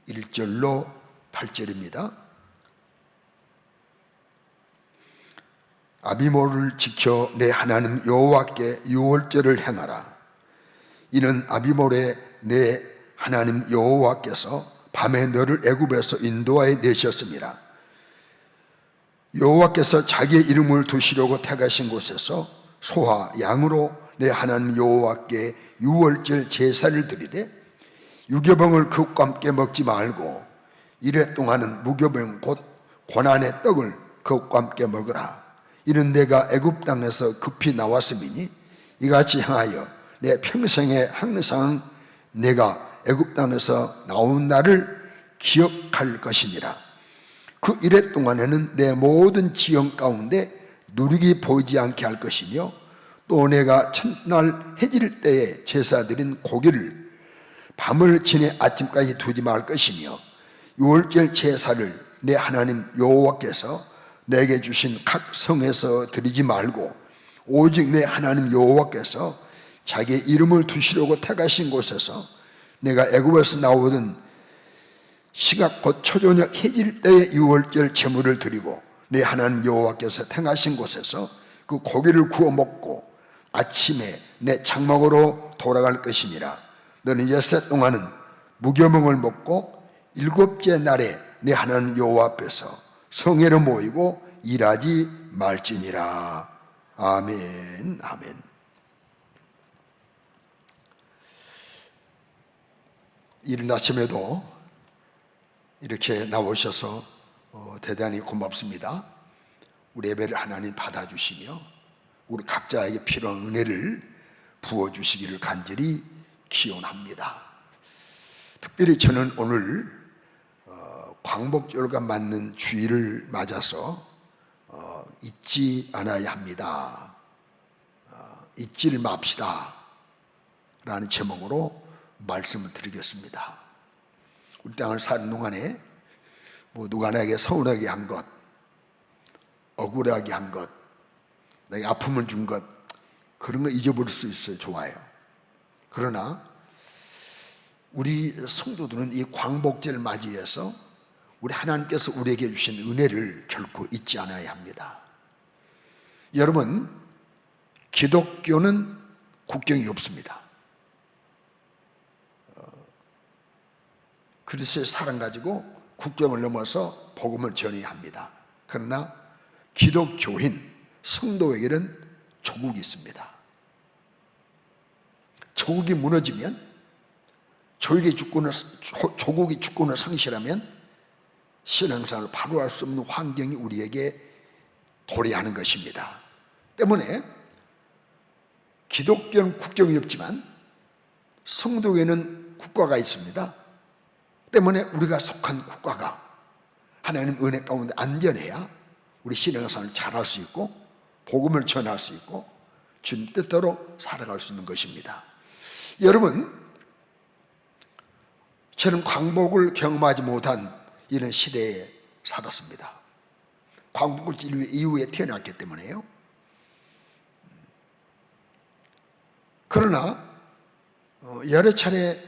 1절로 8절입니다. 아비모를 지켜 내 하나님 여호와께 유월절을 행하라. 이는 아비몰에 내 하나님 여호와께서 밤에 너를 애굽에서 인도하여 내셨습니다. 여호와께서 자기의 이름을 두시려고 택하신 곳에서 소와 양으로 내 하나님 여호와께 유월절 제사를 드리되 유교병을 그것과 함께 먹지 말고 이래 동안은 무교병 곧 고난의 떡을 그것과 함께 먹으라. 이는 내가 애굽 땅에서 급히 나왔음이니 이같이 행하여 내 평생에 항상 내가 애굽 땅에서 나온 날을 기억할 것이니라. 그 이래 동안에는 내 모든 지형 가운데 누룩이 보이지 않게 할 것이며 또 내가 첫날 해질 때에 제사 드린 고기를 밤을 지내 아침까지 두지 말 것이며 유월절 제사를 내 하나님 여호와께서 내게 주신 각 성에서 드리지 말고 오직 내 하나님 여호와께서 자기의 이름을 두시려고 택하신 곳에서 내가 애굽에서 나오던 시각 곧 초저녁 해질 때에 유월절 제물을 드리고 내 하나님 여호와께서 택하신 곳에서 그 고기를 구워 먹고 아침에 내 장막으로 돌아갈 것이니라. 너는 엿새 동안은 무교명을 먹고 일곱째 날에 내 하나님 여호와 앞에서 성회로 모이고 일하지 말지니라. 아멘. 아멘. 이른 아침에도 이렇게 나오셔서 대단히 고맙습니다. 우리 예배를 하나님 받아주시며 우리 각자에게 필요한 은혜를 부어주시기를 간절히 기원합니다. 특별히 저는 오늘 광복절과 맞는 주일을 맞아서 잊지 않아야 합니다. 잊지를 맙시다 라는 제목으로 말씀을 드리겠습니다. 우리 땅을 사는 동안에 누가 나에게 서운하게 한 것, 억울하게 한 것, 나에게 아픔을 준 것, 그런 거 잊어버릴 수 있어요. 좋아요. 그러나 우리 성도들은 이 광복절을 맞이해서 우리 하나님께서 우리에게 주신 은혜를 결코 잊지 않아야 합니다. 여러분, 기독교는 국경이 없습니다. 그리스도의 사랑 가지고 국경을 넘어서 복음을 전해야 합니다. 그러나 기독교인 성도에게는 조국이 있습니다. 조국이 무너지면, 조국이 주권을 상실하면 신앙생활을 바로 할 수 없는 환경이 우리에게 도래하는 것입니다. 때문에 기독교는 국경이 없지만 성도에게는 국가가 있습니다. 때문에 우리가 속한 국가가 하나님 은혜 가운데 안전해야 우리 신앙생활을 잘할 수 있고 복음을 전할 수 있고 주님 뜻대로 살아갈 수 있는 것입니다. 여러분, 저는 광복을 경험하지 못한 이런 시대에 살았습니다. 광복절 이후에 태어났기 때문에요. 그러나 여러 차례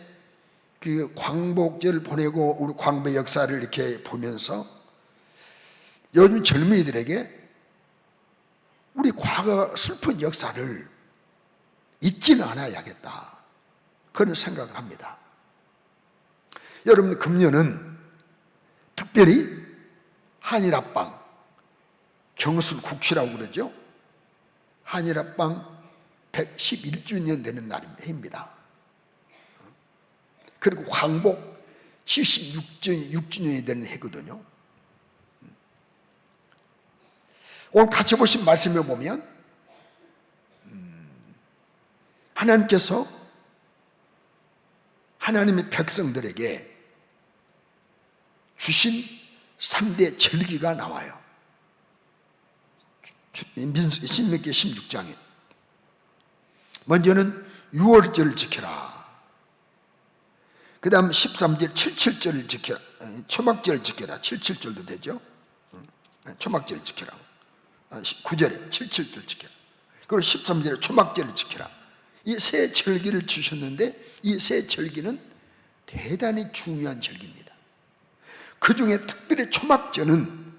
그 광복절을 보내고 우리 광복의 역사를 이렇게 보면서 요즘 젊은이들에게 우리 과거 슬픈 역사를 잊지는 않아야겠다, 그런 생각을 합니다. 여러분, 금년은 특별히 한일합방 경술 국치라고 그러죠. 한일합방 111주년 되는 해입니다. 그리고 광복 76주년이 되는 해거든요. 오늘 같이 보신 말씀을 보면 하나님께서 하나님의 백성들에게 주신 3대 절기가 나와요. 신명기 16장에 먼저는 유월절을 지켜라. 그 다음 13절 77절을 지켜라. 초막절을 지켜라. 77절도 되죠. 초막절을 지켜라. 9절에 77절 지켜라. 그리고 13절에 초막절을 지켜라. 이 세 절기를 주셨는데 이 세 절기는 대단히 중요한 절기입니다. 그 중에 특별히 초막절은,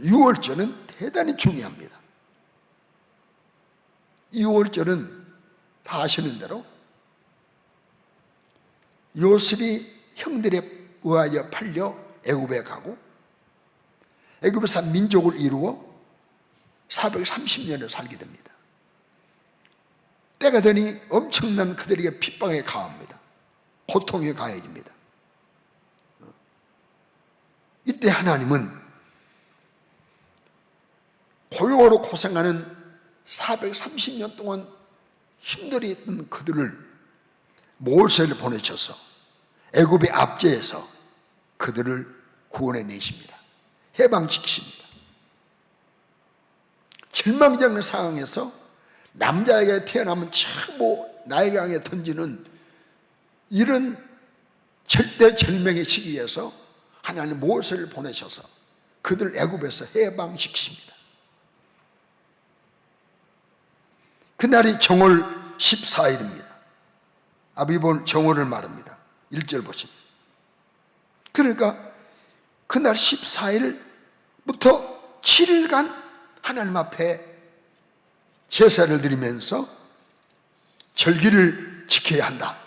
유월절은 대단히 중요합니다. 유월절은 다 아시는 대로 요셉이 형들에 의하여 팔려 애굽에 가고 애굽에서 민족을 이루어 430년을 살게 됩니다. 때가 되니 엄청난 그들에게 핍박에 가합니다. 고통에 가해집니다. 이때 하나님은 고용으로 고생하는 430년 동안 힘들이 있던 그들을 모세를 보내셔서 애굽의 압제에서 그들을 구원해 내십니다. 해방시키십니다. 절망적인 상황에서 남자에게 태어나면 참 나일강에 던지는 이런 절대절명의 시기에서 하나님 모세를 보내셔서 그들 애굽에서 해방시키십니다. 그날이 정월 14일입니다. 아비본 정월을 말합니다. 1절 보십니다. 그러니까 그날 14일부터 7일간 하나님 앞에 제사를 드리면서 절기를 지켜야 한다.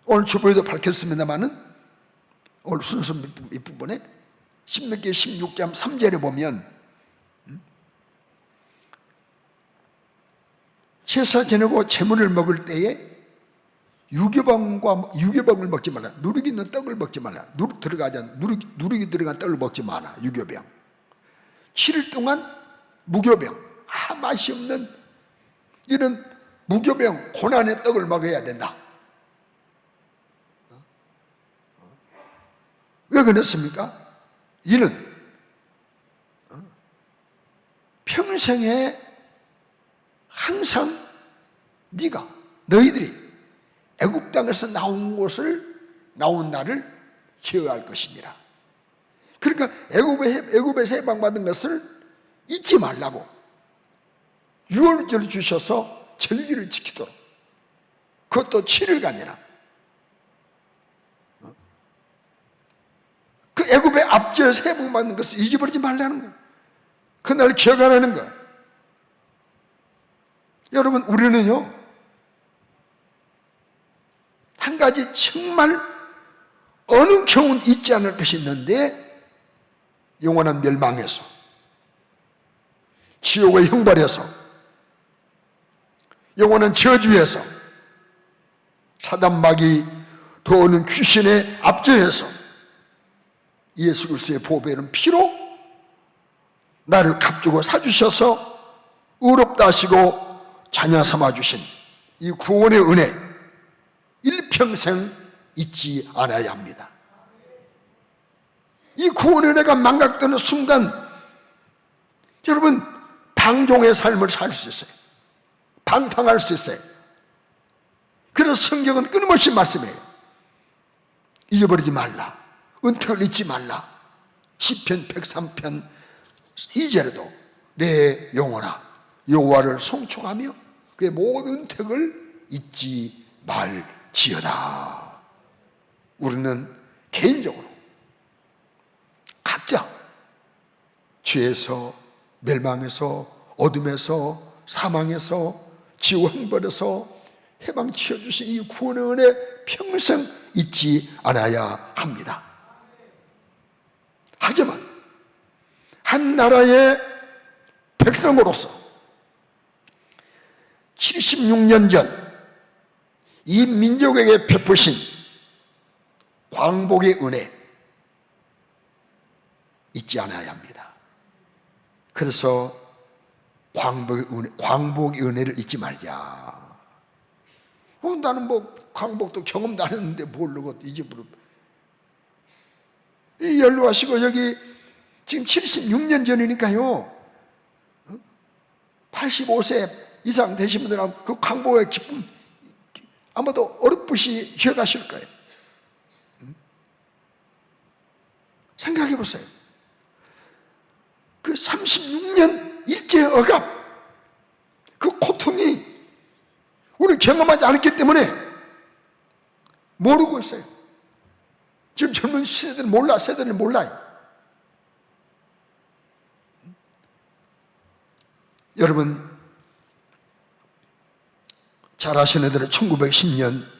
오늘 주보에도 밝혔습니다마는 오늘 순서 밑부분에 신명기 16장 3절에 보면 제사 지내고 제물을 먹을 때에 유교병을 먹지 말라. 누룩이 있는 떡을 먹지 말라. 누룩이 들어간 떡을 먹지 마라. 유교병. 7일 동안 무교병, 맛이 없는 이런 무교병, 고난의 떡을 먹어야 된다. 왜 그렇습니까? 이는 평생에 항상 너희들이 애굽 땅에서 나온 날을 기억할 것이니라. 그러니까 애굽에서 해방받은 것을 잊지 말라고 유월절을 주셔서 절기를 지키도록, 그것도 7일간이나 그 애굽의 압제에서 해방받는 것을 잊어버리지 말라는 거예요. 그날 기억하라는 거예요. 여러분, 우리는요 한 가지 정말 어느 경우는 잊지 않을 것이 있는데, 영원한 멸망에서, 지옥의 형벌에서, 영원한 저주에서, 사단마귀 도는 귀신의 압제에서 예수 그리스도의 보배는 피로 나를 값주고 사주셔서 의롭다 하시고 자녀 삼아주신 이 구원의 은혜, 일평생 잊지 않아야 합니다. 이 구원의 은혜가 망각되는 순간 여러분 방종의 삶을 살 수 있어요. 방탕할 수 있어요. 그래서 성경은 끊임없이 말씀해요. 잊어버리지 말라. 은택을 잊지 말라. 시편 103편 2절에도 내 영혼아 여호와를 송축하며 그의 모든 은택을 잊지 말지어다. 우리는 개인적으로 각자 죄에서, 멸망에서, 어둠에서, 사망에서, 지옥 형벌에서 해방시켜 주신 이 구원의 은혜 평생 잊지 않아야 합니다. 하지만 한 나라의 백성으로서 76년 전 이 민족에게 베푸신 광복의 은혜 잊지 않아야 합니다. 그래서 광복의 은혜를 잊지 말자. 나는 광복도 경험도 안 했는데 모르고 잊어버려. 이 연로하시고 여기 지금 76년 전이니까요 85세 이상 되신 분들은 그 광복의 기쁨 아마도 어렴풋이 기억하실 거예요. 생각해 보세요. 그 36년 일제 억압, 그 고통이 우리 경험하지 않았기 때문에 모르고 있어요. 지금 젊은 세대는 몰라, 세대는 몰라요. 여러분, 잘 아시는 대로 1910년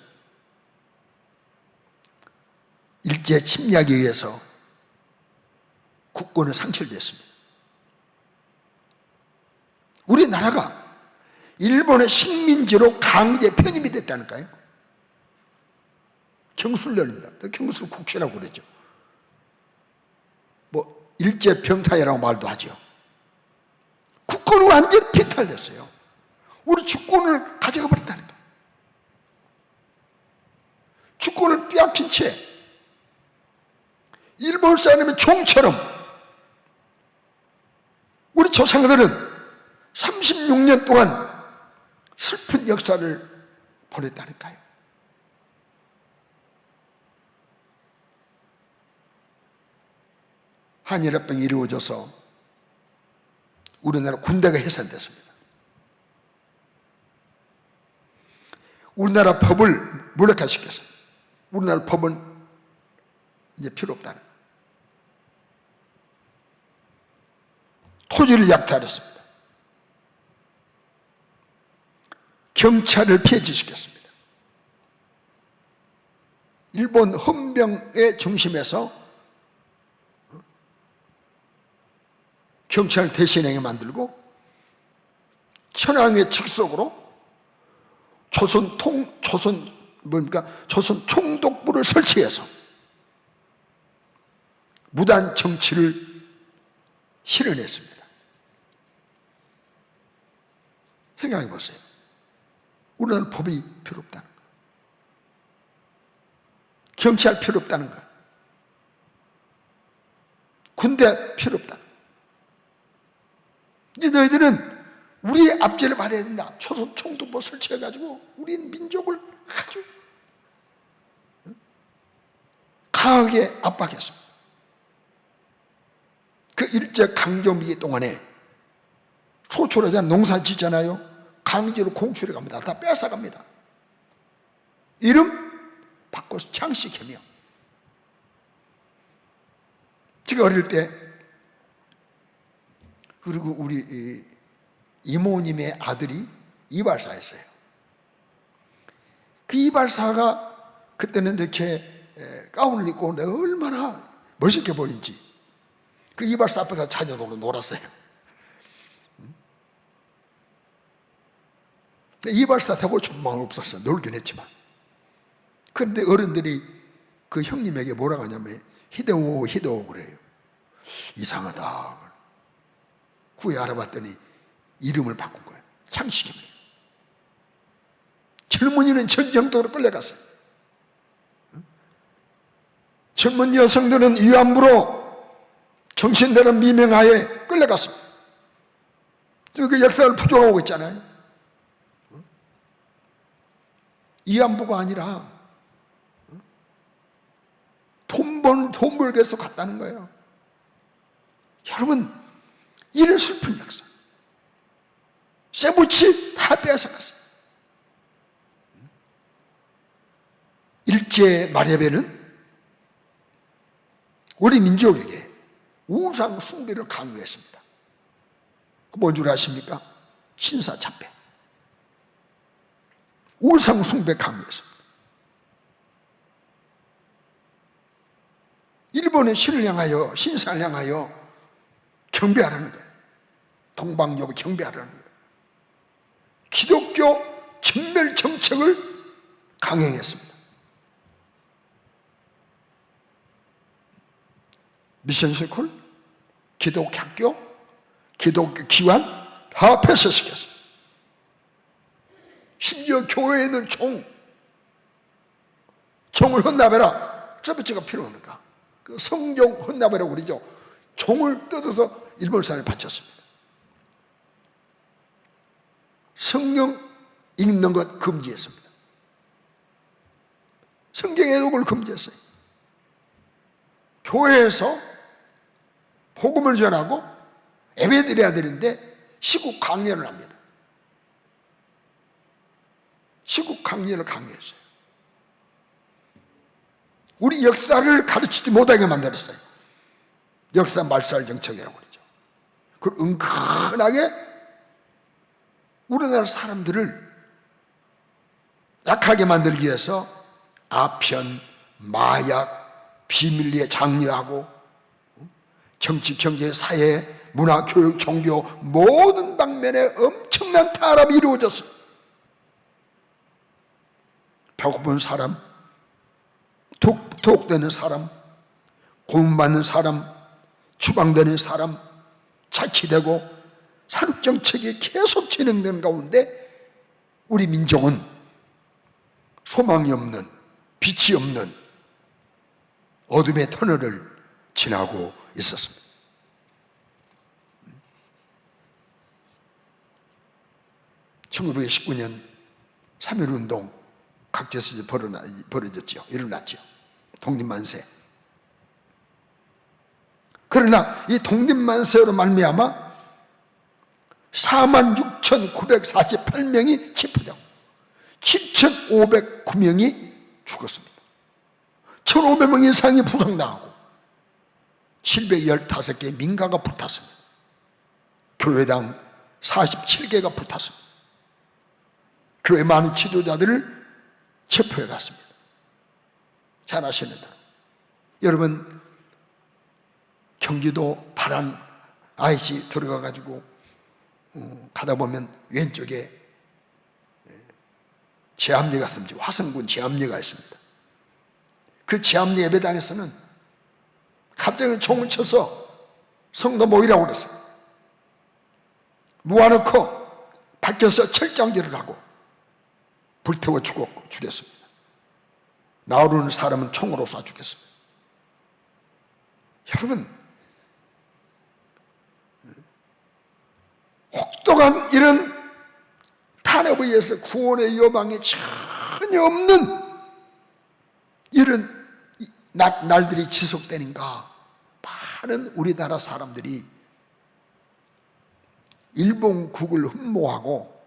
일제 침략에 의해서 국권을 상실됐습니다. 우리나라가 일본의 식민지로 강제 편입이 됐다니까요. 경술 열린다. 경술 국시라고 그러죠. 뭐 일제 병타이라고 말도 하죠. 국권은 완전히 비탈됐어요. 우리 주권을 가져가 버렸다는 거예요. 주권을 빼앗긴 채 일본 사람의 종처럼 우리 조상들은 36년 동안 슬픈 역사를 보냈다니까요. 한일합병이 이루어져서 우리나라 군대가 해산됐습니다. 우리나라 법을 무력화시켰어요. 우리나라 법은 이제 필요 없다는 거예요. 토지를 약탈했습니다. 경찰을 폐지시켰습니다. 일본 헌병의 중심에서 경찰을 대신하게 만들고 천황의 직속으로 조선 총독부를 설치해서 무단 정치를 실현했습니다. 생각해 보세요. 우리나라 법이 필요 없다는 거예요. 경찰 필요 없다는 거예요. 군대 필요 없다는 거예요. 이제 너희들은 우리의 압제를 받아야 된다. 조선 총독부 설치해가지고 우리 민족을 아주 강하게 압박했습니다. 그 일제 강점기 동안에 소출하자 농사 짓잖아요. 강제로 공출해 갑니다. 다 뺏어갑니다. 이름 바꿔서 장식해며. 제가 어릴 때 그리고 우리 이모님의 아들이 이발사였어요. 그 이발사가 그때는 이렇게 가운을 입고 내가 얼마나 멋있게 보인지 그 이발사 앞에 가서 자녀들로 놀았어요. 이발사 되고 싶은 마음 없었어. 놀긴 했지만. 그런데 어른들이 그 형님에게 뭐라고 하냐면 히데오 그래요. 이상하다. 후에 알아봤더니 이름을 바꾼 거예요. 창식입니다. 젊은이는 전쟁터로 끌려갔어요. 젊은 여성들은 위안부로 정신대로 미명하에 끌려갔습니다. 지금 그 역사를 부정하고 있잖아요. 위안부가 아니라 돈 벌기 위해서 갔다는 거예요. 여러분, 이런 슬픈 역사. 세부치 다 빼앗아갔어요. 일제 말엽에는 우리 민족에게 우상 숭배를 강요했습니다. 뭔 줄 아십니까? 신사참배. 우상 숭배 강요했습니다. 일본의 신을 향하여, 신사를 향하여 경배하라는 거예요. 동방여부 경배하라는 거예요. 기독교 전멸 정책을 강행했습니다. 미션스쿨, 기독교 학교, 기독교 기관 다 폐쇄시켰어요. 심지어 교회에는 종을 헌납해라. 서비스가 필요하니까 그 성경 헌납이라고 그러죠. 종을 뜯어서 일본 사람에 바쳤습니다. 성경 읽는 것 금지했습니다. 성경 애독을 금지했어요. 교회에서 복음을 전하고 예배드려야 되는데 시국 강연을 합니다. 시국 강연을 강요했어요. 우리 역사를 가르치지 못하게 만들었어요. 역사 말살 정책이라고 그러죠. 그걸 은근하게 우리나라 사람들을 약하게 만들기 위해서 아편, 마약, 비밀리에 장려하고 정치, 경제, 사회, 문화, 교육, 종교 모든 방면에 엄청난 타락이 이루어졌어요. 배고픈 사람, 독되는 사람, 고문받는 사람, 추방되는 사람, 착취되고 산업정책이 계속 진행되는 가운데 우리 민족은 소망이 없는, 빛이 없는 어둠의 터널을 지나고 있었습니다. (1919년) 3.1운동 각지에서 벌어졌죠. 일어났죠. 독립만세. 그러나 이 독립만세로 말미암아 46,948명이 체포되고 7,509명이 죽었습니다. 1,500명 이상이 부상당하고 715개의 민가가 불탔습니다. 교회당 47개가 불탔습니다. 교회 많은 지도자들을 체포해 갔습니다. 잘 아시는 대로 여러분, 경기도 파란 IC 들어가 가지고 가다 보면 왼쪽에 제암리가 있습니다. 화성군 제암리가 있습니다. 그 제암리 예배당에서는 갑자기 총을 쳐서 성도 모이라고 그랬어요. 모아놓고 밖에서 철장질을 하고 불태워 죽였습니다. 나오는 사람은 총으로 쏴 죽였습니다. 여러분, 혹독한 이런 탄압에 의해서 구원의 여망이 전혀 없는 이런 날들이 지속되는가, 많은 우리나라 사람들이 일본국을 흠모하고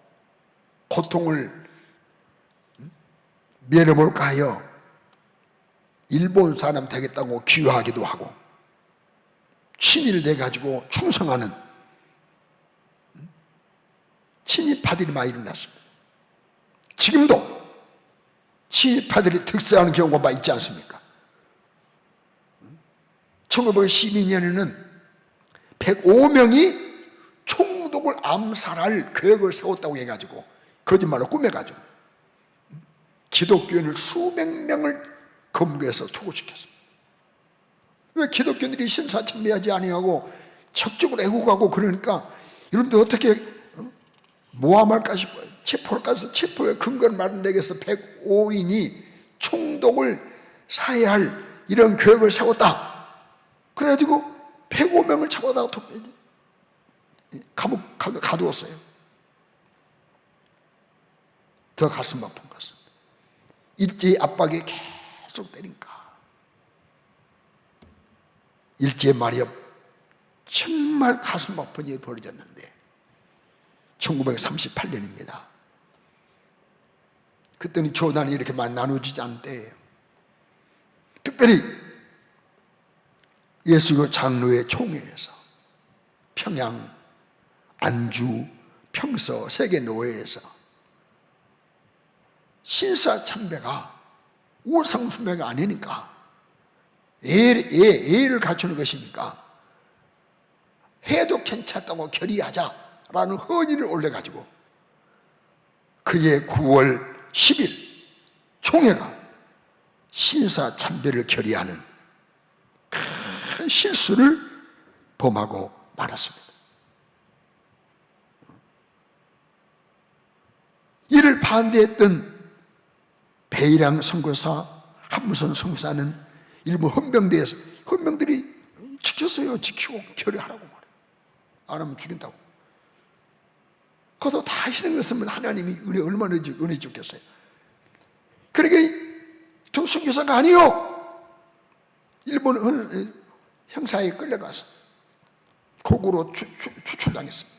고통을 면해볼까 하여 일본 사람 되겠다고 기여하기도 하고 친일 돼가지고 충성하는 친일파들이 많이 일어났습니다. 지금도 친일파들이 특사하는 경우가 많이 있지 않습니까? 1912년에는 105명이 총독을 암살할 계획을 세웠다고 해가지고 거짓말로 꾸며가지고 기독교인을 수백 명을 검거해서 투고시켰습니다. 왜 기독교인들이 신사참배하지 아니하고 적극적으로 애국하고 그러니까 여러분들 어떻게 모함할까 싶어요. 체포할까 해서 체포의 근거를 마련내기 위해서 105인이 총독을 살해할 이런 계획을 세웠다. 그래가지고 105명을 잡아다가 감옥 가두었어요. 더 가슴 아픈 것은 일제의 압박이 계속 되니까 일제의 말이야 정말 가슴 아픈 일이 벌어졌는데 1938년입니다. 그때는 교단이 이렇게 많이 나눠지지 않을 때예요. 특별히 예수교 장로회 총회에서 평양, 안주, 평서 세계 노회에서 신사참배가 우상숭배가 아니니까 예의를 갖추는 것이니까 해도 괜찮다고 결의하자라는 헌의를 올려가지고 그해 9월 10일 총회가 신사참배를 결의하는 큰 실수를 범하고 말았습니다. 이를 반대했던 배일양 선교사, 한무선 선교사는 일부 헌병들이 지켰어요. 지키고 결의하라고 말해요. 안 하면 죽인다고. 그것도 다 희생했으면 하나님이 얼마나 은혜 줬겠어요. 그러니까 두 선교사가 아니요, 일본 형사에 끌려가서 고구로 추출당했습니다.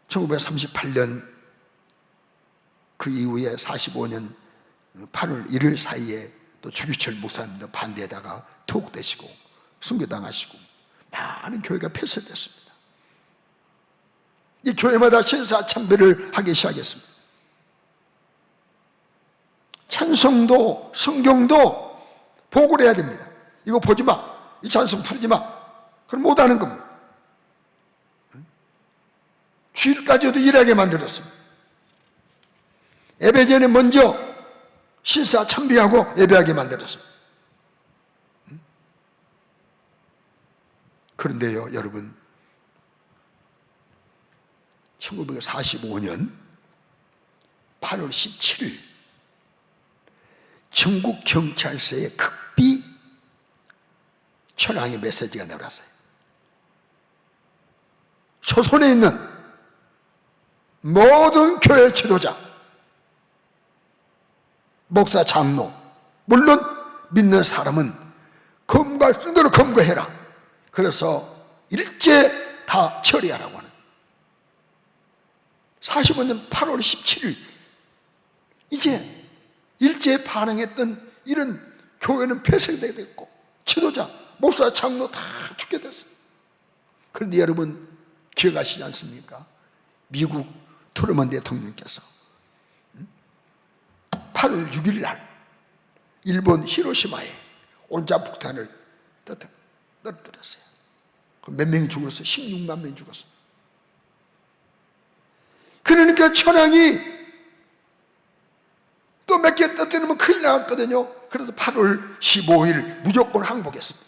1938년 그 이후에 45년 8월 1일 사이에 또 주기철 목사님도 반대에다가 투옥되시고 순교당하시고 많은 교회가 폐쇄됐습니다. 이 교회마다 신사 참배를 하기 시작했습니다. 찬송도 성경도 보고를 해야 됩니다. 이거 보지 마, 이 찬송 부르지 마, 그럼 못하는 겁니다. 주일까지도 일하게 만들었습니다. 예배 전에 먼저 신사 참배하고 예배하게 만들었습니다. 그런데요 여러분, 1945년 8월 17일 전국 경찰서에 급비 천황의 메시지가 내려왔어요. 조선에 있는 모든 교회 지도자, 목사, 장로, 물론 믿는 사람은 검거할 수 있는 대로 검거해라. 그래서 일제 다 처리하라고 하는 45년 8월 17일 이제 일제에 반응했던 이런 교회는 폐쇄되고 지도자, 목사, 장로 다 죽게 됐어요. 그런데 여러분 기억하시지 않습니까? 미국 트루먼 대통령께서 8월 6일 날 일본 히로시마에 원자폭탄을 떨어뜨렸어요. 몇 명이 죽었어요? 16만 명이 죽었어요. 그러니까 천황이 또 몇 개 떨어뜨리면 큰일 나갔거든요. 그래서 8월 15일 무조건 항복했습니다.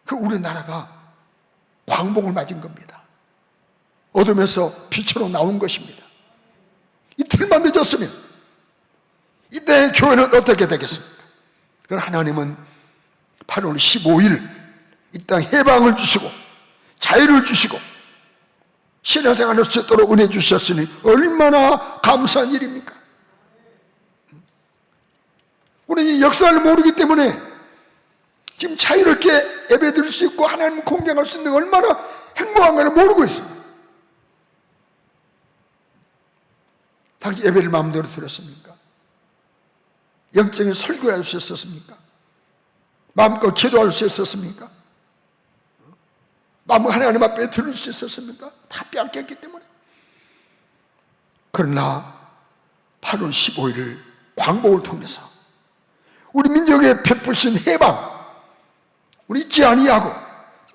그 우리나라가 광복을 맞은 겁니다. 어둠에서 빛으로 나온 것입니다. 이틀만 늦었으면 이때의 교회는 어떻게 되겠습니까? 그러나 하나님은 8월 15일 이 땅 해방을 주시고 자유를 주시고 신앙생활을 할 수 있도록 은혜 주셨으니 얼마나 감사한 일입니까? 우리는 역사를 모르기 때문에 지금 자유롭게 예배드릴 수 있고 하나님을 공경할 수 있는 게 얼마나 행복한가를 모르고 있습니다. 당시 예배를 마음대로 드렸습니까? 영적인 설교할 수 있었습니까? 마음껏 기도할 수 있었습니까? 마음을 하나님 앞에 들을 수 있었습니까? 다 빼앗겼기 때문에. 그러나 8월 15일을 광복을 통해서 우리 민족에 베푸신 해방 우리 잊지 아니하고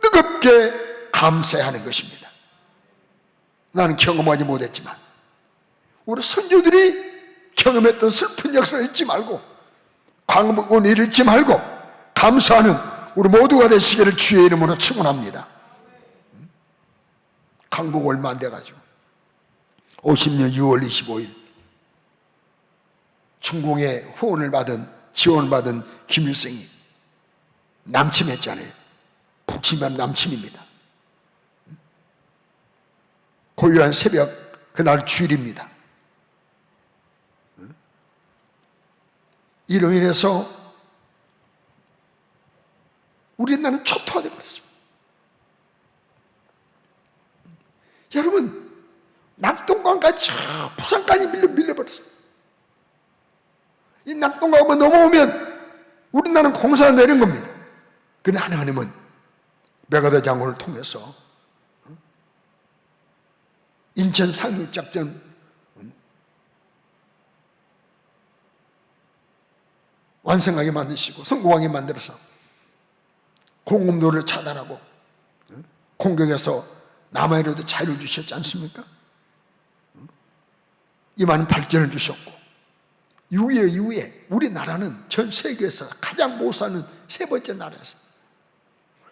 뜨겁게 감사하는 것입니다. 나는 경험하지 못했지만 우리 선조들이 경험했던 슬픈 역사를 잊지 말고 광복을 잃지 말고 감사하는 우리 모두가 되시기를 주의 이름으로 축원합니다. 광복 얼마 안 돼가지고 50년 6월 25일 중공의 후원을 받은 지원을 받은 김일성이 남침했잖아요. 북침한 남침입니다. 고요한 새벽 그날 주일입니다. 이로 인해서 우리나라는 초토화되어 버렸죠. 여러분 낙동강까지 부산까지 밀려버렸습니다. 이 낙동강만 넘어오면 우리나라는 공사가 내린 겁니다. 그런데 하나님은 메가더 장군을 통해서 인천 상륙작전 완성하게 만드시고 성공하게 만들어서 공급로를 차단하고 공격에서 남한이라도 자유를 주셨지 않습니까? 이 많은 발전을 주셨고 이후에 우리나라는 전 세계에서 가장 못 사는 세 번째 나라였어요.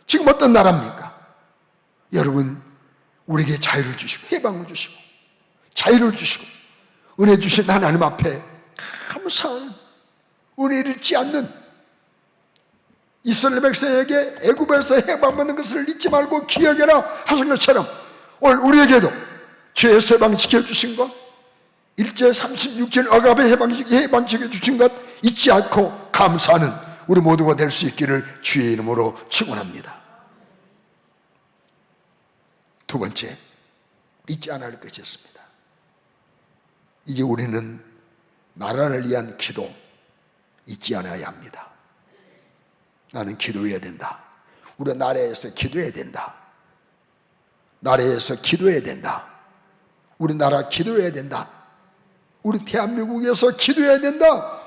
지금 어떤 나라입니까? 여러분 우리에게 자유를 주시고 해방을 주시고 자유를 주시고 은혜 주신 하나님 앞에 감사한 은혜를 잊지 않는 이스라엘 백성에게 애굽에서 해방받는 것을 잊지 말고 기억해라 하신 것처럼 오늘 우리에게도 죄에서 해방시켜 주신 것 일제 36년 억압에 해방시켜 주신 것 잊지 않고 감사하는 우리 모두가 될 수 있기를 주의 이름으로 축원합니다. 두 번째, 잊지 않을 것이었습니다. 이제 우리는 나라를 위한 기도 잊지 않아야 합니다. 나는 기도해야 된다. 우리 나라에서 기도해야 된다. 나라에서 기도해야 된다. 우리 나라 기도해야 된다. 우리 대한민국에서 기도해야 된다.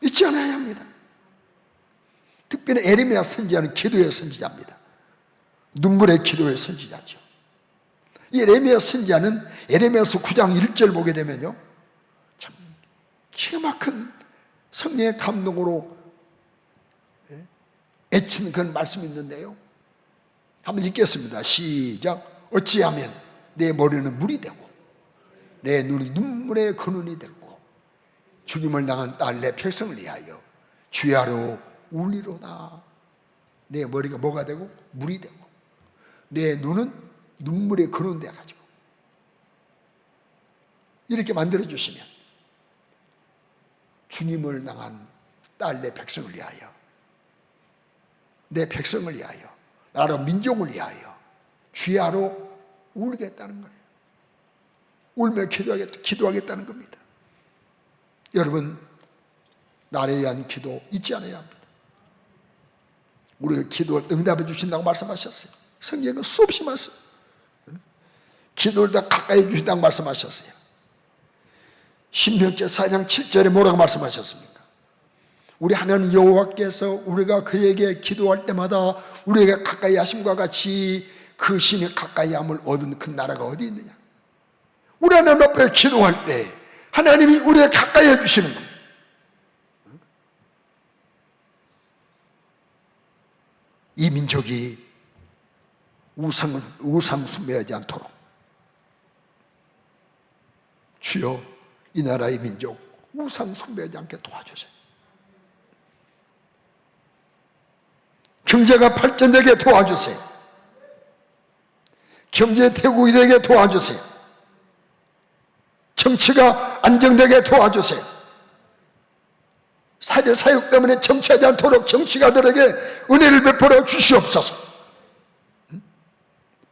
잊지 않아야 합니다. 특별히 에레미야 선지자는 기도의 선지자입니다. 눈물의 기도의 선지자죠. 이 에레미야 선지자는 에레미야서 9장 1절 보게 되면요, 참 기가 막힌 성령의 감동으로 애치는 그런 말씀이 있는데요, 한번 읽겠습니다. 시작. 어찌하면 내 머리는 물이 되고 내 눈은 눈물의 근원이 되고 죽임을 당한 딸 내 백성을 위하여 주야로 울리로다. 내 머리가 뭐가 되고? 물이 되고 내 눈은 눈물의 근원 돼가지고 이렇게 만들어주시면 주님을 당한 딸 내 백성을 위하여, 내 백성을 위하여, 나라 민족을 위하여 주야로 울겠다는 거예요. 울며 기도하겠다는 겁니다. 여러분, 나라에 대한 기도 잊지 않아야 합니다. 우리가 기도를 응답해 주신다고 말씀하셨어요. 성경은 수없이 말씀, 기도를 더 가까이 해 주신다고 말씀하셨어요. 신명기 4장 7절에 뭐라고 말씀하셨습니까? 우리 하나님 여호와께서 우리가 그에게 기도할 때마다 우리에게 가까이 하심과 같이 그 신이 가까이 함을 얻은 그 나라가 어디 있느냐? 우리 하나님 앞에 기도할 때 하나님이 우리에게 가까이 해주시는 겁니다. 이 민족이 우상 숭배하지 않도록 주여 이 나라의 민족 우상 숭배하지 않게 도와주세요. 경제가 발전되게 도와주세요. 경제 태국이 되게 도와주세요. 정치가 안정되게 도와주세요. 사회 사역 때문에 정치하지 않도록 정치가들에게 은혜를 베풀어 주시옵소서.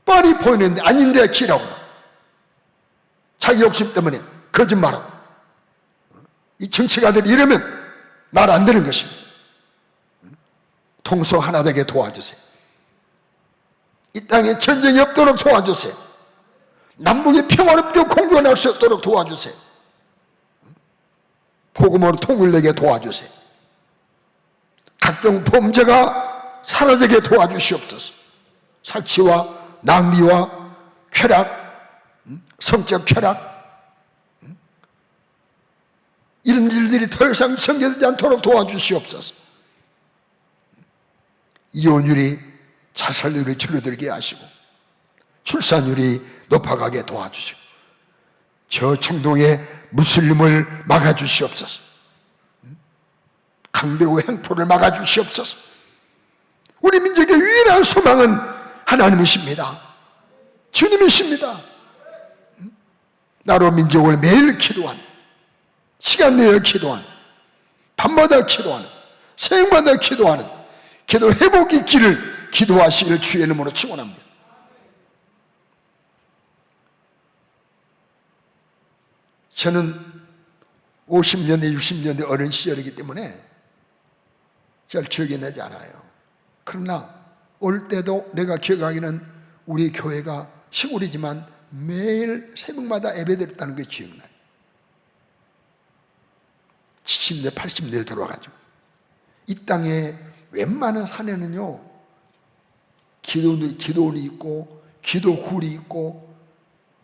뻔히 보이는데 아닌데 기라고 자기 욕심 때문에 거짓말하고 이 정치가들이 이러면 말 안 되는 것입니다. 통속 하나 되게 도와주세요. 이 땅에 전쟁이 없도록 도와주세요. 남북이 평화롭게 공존할 수 있도록 도와주세요. 복음으로 통일되게 도와주세요. 각종 범죄가 사라지게 도와주시옵소서. 사치와 낭비와 쾌락, 성적 쾌락, 이런 일들이 더 이상 생겨나지 않도록 도와주시옵소서. 이혼율이 자살률이 줄어들게 하시고 출산율이 높아가게 도와주시고 저청동의 무슬림을 막아주시옵소서. 강대우 행포를 막아주시옵소서. 우리 민족의 유일한 소망은 하나님이십니다. 주님이십니다. 나로 민족을 매일 기도하는, 시간 내어 기도하는, 밤마다 기도하는, 새벽마다 기도하는 기도 회복의 길을 기도하시기를 주의 이름으로 축원합니다. 저는 50년대 60년대 어린 시절이기 때문에 잘 기억이 나지 않아요. 그러나 올 때도 내가 기억하기는 우리 교회가 시골이지만 매일 새벽마다 예배드렸다는 게 기억나요. 70대 80대에 들어와가지고 이 땅에 웬만한 산에는요 기도원이 있고 기도굴이 있고,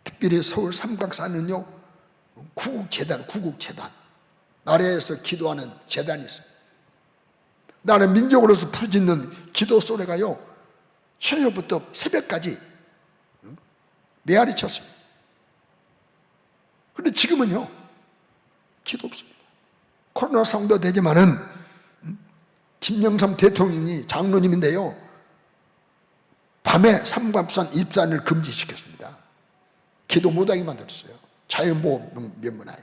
특별히 서울 삼각산은요 구국재단 나라에서 기도하는 재단이 있어요. 나는 민족으로서 부르짖는 기도 소리가요 저녁부터 새벽까지 메아리 쳤습니다. 그런데 지금은요 기도 없습니다. 코로나 상황도 되지만은 김영삼 대통령이 장로님인데요 밤에 삼갑산 입산을 금지시켰습니다. 기도 못하게 만들었어요. 자연보호 명분하에.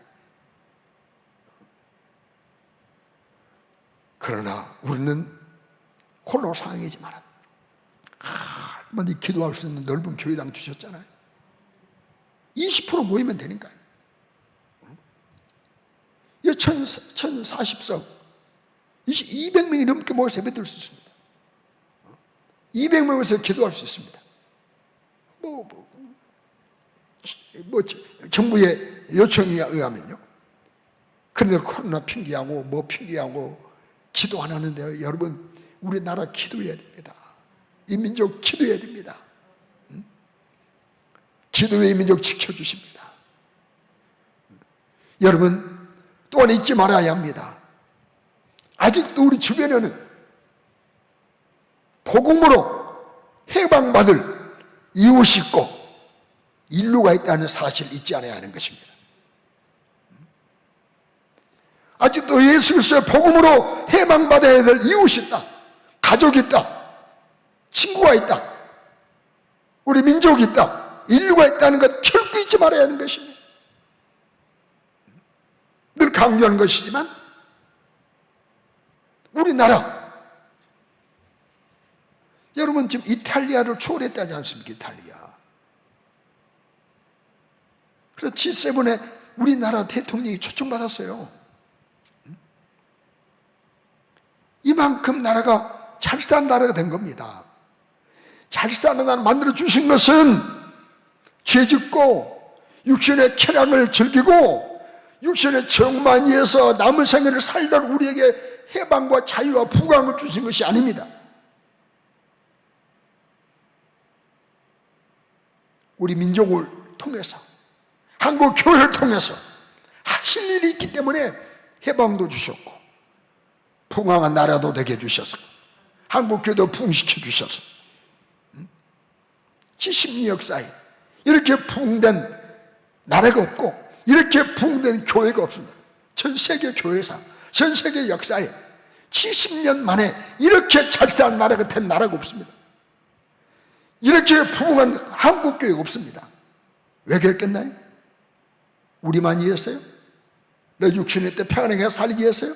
그러나 우리는 코로나 상황이지만 한번 기도할 수 있는 넓은 교회당 주셨잖아요. 20% 모이면 되니까요. 1040석 200명이 넘게 모여서 예배드릴 수 있습니다. 200명에서 기도할 수 있습니다. 정부의 요청에 의하면요. 그런데 코로나 핑계하고 뭐 핑계하고 기도 안 하는데요. 여러분, 우리나라 기도해야 됩니다. 이 민족 기도해야 됩니다. 기도의 민족 지켜주십니다. 여러분, 또한 잊지 말아야 합니다. 아직도 우리 주변에는 복음으로 해방받을 이웃이 있고 인류가 있다는 사실을 잊지 않아야 하는 것입니다. 아직도 예수 그리스도의 복음으로 해방받아야 될 이웃이 있다. 가족이 있다. 친구가 있다. 우리 민족이 있다. 인류가 있다는 것 결코 잊지 말아야 하는 것입니다. 늘 강조하는 것이지만 우리나라, 여러분 지금 이탈리아를 초월했다지 않습니까? 이탈리아. 그래서 G7에 우리나라 대통령이 초청받았어요. 이만큼 나라가 잘 사는 나라가 된 겁니다. 잘 사는 나라 만들어 주신 것은 죄짓고 육신의 쾌락을 즐기고 육신의 정만 위해서 남을 생애를 살던 우리에게 해방과 자유와 부강을 주신 것이 아닙니다. 우리 민족을 통해서, 한국 교회를 통해서 하실 일이 있기 때문에 해방도 주셨고 풍성한 나라도 되게 해주셔서 한국 교회도 부흥시켜 주셔서 70년 역사에 이렇게 부흥된 나라가 없고 이렇게 부흥된 교회가 없습니다. 전 세계 교회사, 전 세계 역사에 70년 만에 이렇게 잘 사는 나라가 된 나라가 없습니다. 이렇게 부흥한 한국 교회가 없습니다. 왜 그랬겠나요? 우리만 이해했어요? 내 육신의 때 평안하게 살기 위해서요?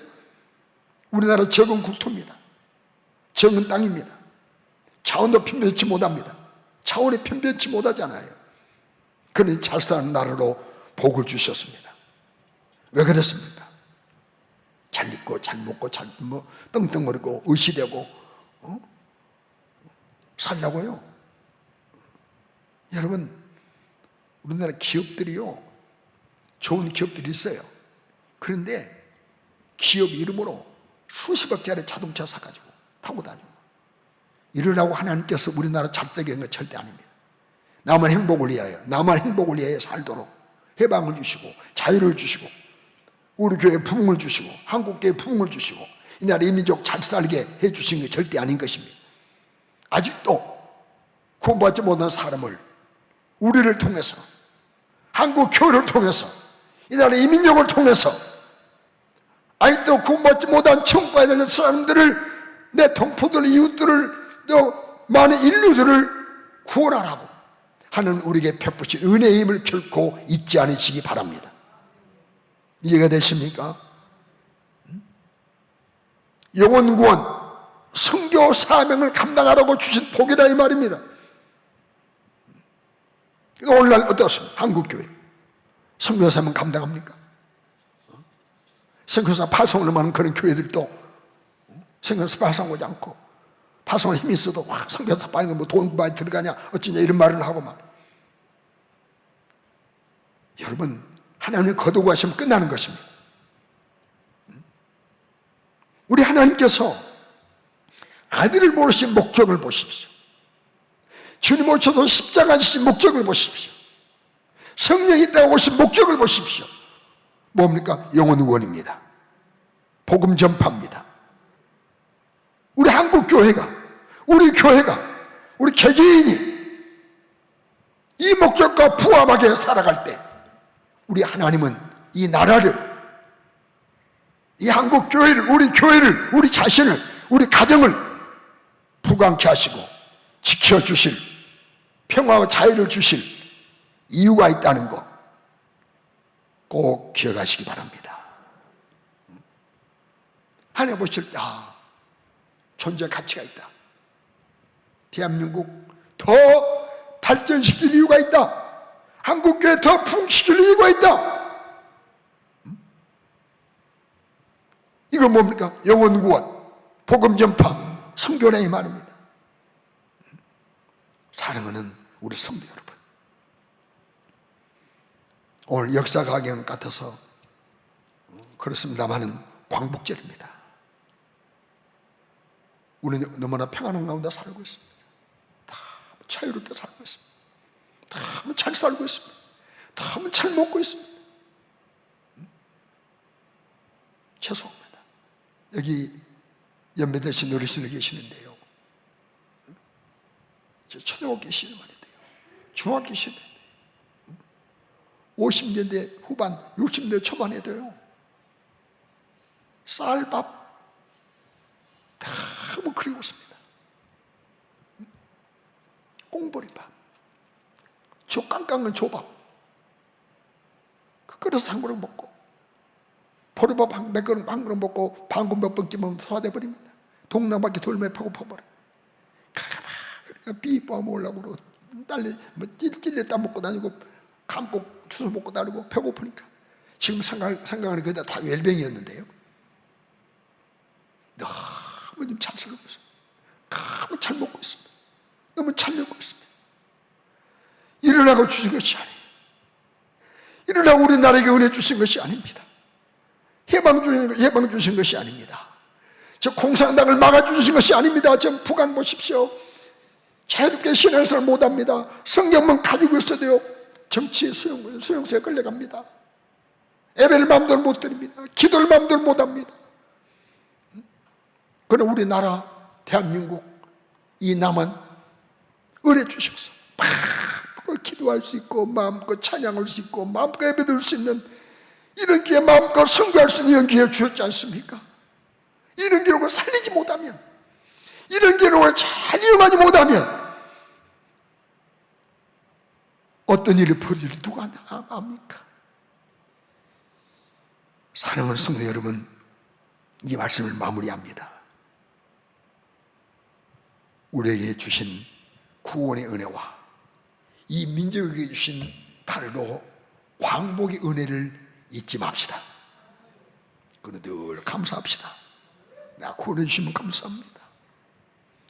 우리나라 적은 국토입니다. 적은 땅입니다. 차원도 편변치 못합니다. 차원이 편변치 못하잖아요. 그러니 잘 사는 나라로 복을 주셨습니다. 왜 그랬습니까? 잘 입고 잘 먹고 잘 떵떵거리고 의시되고 살라고요. 여러분, 우리나라 기업들이요, 좋은 기업들이 있어요. 그런데 기업 이름으로 수십억짜리 자동차 사가지고 타고 다니고 이러려고 하나님께서 우리나라 잘 되게 한 건 절대 아닙니다. 나만 행복을 위하여, 나만 행복을 위하여 살도록 해방을 주시고 자유를 주시고 우리 교회에 부흥을 주시고 한국교회에 부흥을 주시고 이 나라 이 민족 잘 살게 해주신 게 절대 아닌 것입니다. 아직도 구원받지 못한 사람을 우리를 통해서, 한국 교회를 통해서, 이 나라 이 민족을 통해서 아직도 구원받지 못한 천국 가야 되는 사람들을, 내 동포들, 이웃들을, 또 많은 인류들을 구원하라고 하는 우리에게 베푸신 은혜의 힘을 결코 잊지 않으시기 바랍니다. 이해가 되십니까? 영혼 구원, 선교 사명을 감당하라고 주신 복이다 이 말입니다. 오늘날 어떻습니까? 한국교회 선교 사명 감당합니까? 선교사 파송을 하는 그런 교회들도 선교사 파송하지 않고 파송을 힘이 있어도 와 선교사 빠지는 뭐 돈 많이 들어가냐 어찌냐 이런 말을 하고 말. 여러분, 하나님의 거두고하시면 끝나는 것입니다. 우리 하나님께서 아들을 모르신 목적을 보십시오. 주님 오셔서 십자가 지신 목적을 보십시오. 성령이 있다고 오신 목적을 보십시오. 뭡니까? 영혼 구원입니다. 복음 전파입니다. 우리 한국 교회가, 우리 교회가, 우리 개개인이 이 목적과 부합하게 살아갈 때 우리 하나님은 이 나라를, 이 한국 교회를, 우리 교회를, 우리 자신을, 우리 가정을 부강케 하시고 지켜주실, 평화와 자유를 주실 이유가 있다는 거 꼭 기억하시기 바랍니다. 하나님 보실 때 존재 가치가 있다. 대한민국 더 발전시킬 이유가 있다. 한국교회 더 부흥시킬 이유가 있다. 이거 뭡니까? 영혼 구원, 복음 전파, 선교라 이 말입니다. 사랑하는 우리 성도 여러분, 오늘 역사 가경 같아서 그렇습니다만은 광복절입니다. 우리는 너무나 평안한 가운데 살고 있습니다. 다 자유롭게 살고 있습니다. 다 잘 살고 있습니다. 다 잘 먹고 있습니다. 죄송합니다. 여기 연배되신 어르신이 계시는데요, 저 초등학교 시절만 해도요, 중학교 시절 50년대 후반 60년대 초반에도요 쌀밥 너무 그리웠습니다. 꽁보리밥, 저 깡깡한 조밥, 그 그릇 한 그릇 먹고 보리밥 몇 그릇 한 그릇 먹고 방구 몇 번 끼면 소화돼 버립니다. 동남바퀴 돌며 배고파버려. 그러니까 비법 먹으려고 그러고 딸리 뭐 찔찔레 따먹고 다니고 감고 주워 먹고 다니고 배고프니까. 지금 생각하는 그게 다 웰뱅이였는데요, 너무 좀 잘 살고 있어요. 너무 잘 먹고 있습니다. 너무 잘 먹고 있습니다. 일어나고 주신 것이 아니에요. 일어나고 우리나라에게 은혜 주신 것이 아닙니다. 해방 주신 것이 아닙니다. 저 공산당을 막아주신 것이 아닙니다. 저 북한 보십시오. 자유롭게 신앙생활 못합니다. 성경만 가지고 있어도요 정치의 수용소에 끌려갑니다. 예배를 마음대로 못 드립니다. 기도를 마음대로 못합니다. 그러나 우리나라 대한민국 이 남은 은혜 주셔서 마음껏 기도할 수 있고 마음껏 찬양할 수 있고 마음껏 예배 드릴 수 있는 이런 기회, 마음껏 선교할 수 있는 이런 기회 주셨지 않습니까? 이런 기록을 살리지 못하면, 이런 기록을 잘 이용하지 못하면 어떤 일이 벌어질지 누가 압니까? 사랑하는 성도 여러분, 이 말씀을 마무리합니다. 우리에게 주신 구원의 은혜와 이 민족에게 주신 바로 광복의 은혜를 잊지 맙시다. 그는 늘 감사합시다. 나 구원해 주시면 감사합니다.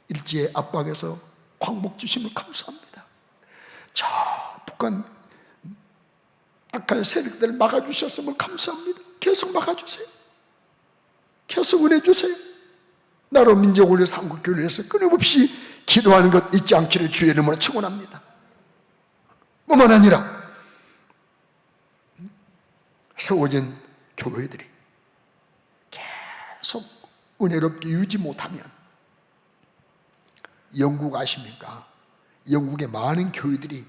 일제의 압박에서 광복 주심을 감사합니다. 저 북한 악한 세력들을 막아주셨음을 감사합니다. 계속 막아주세요. 계속 은혜 주세요. 나로 민족을 위해서 한국교회를 위해서 끊임없이 기도하는 것 잊지 않기를 주의 이름으로 축원합니다. 뿐만 아니라 세워진 교회들이 계속 은혜롭게 유지 못하면, 영국 아십니까? 영국의 많은 교회들이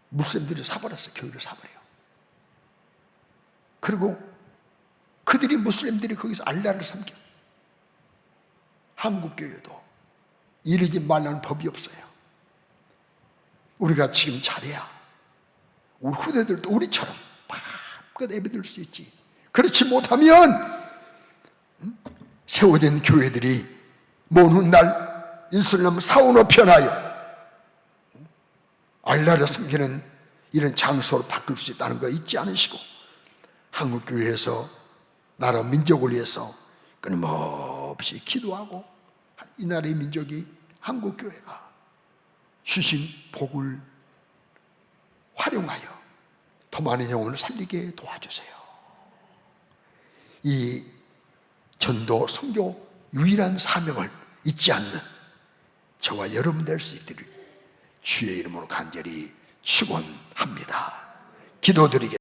무슬림들이 사버렸어요. 교회를 사버려요. 그리고 그들이 무슬림들이 거기서 알라를 섬겨. 한국교회도 이러지 말라는 법이 없어요. 우리가 지금 잘해야 우리 후대들도 우리처럼 마음껏 예배드릴 수 있지. 그렇지 못하면 세워진 교회들이 먼 훗날 이슬람 사원으로 변하여 알라를 섬기는 이런 장소로 바뀔 수 있다는 거 잊지 않으시고, 한국교회에서 나라 민족을 위해서 끊임없이 기도하고, 이 나라의 민족이 한국교회가 주신 복을 활용하여 더 많은 영혼을 살리게 도와주세요. 이 전도 선교 유일한 사명을 잊지 않는 저와 여러분 될 수 있기를 주의 이름으로 간절히 축원합니다. 기도드리겠습니다.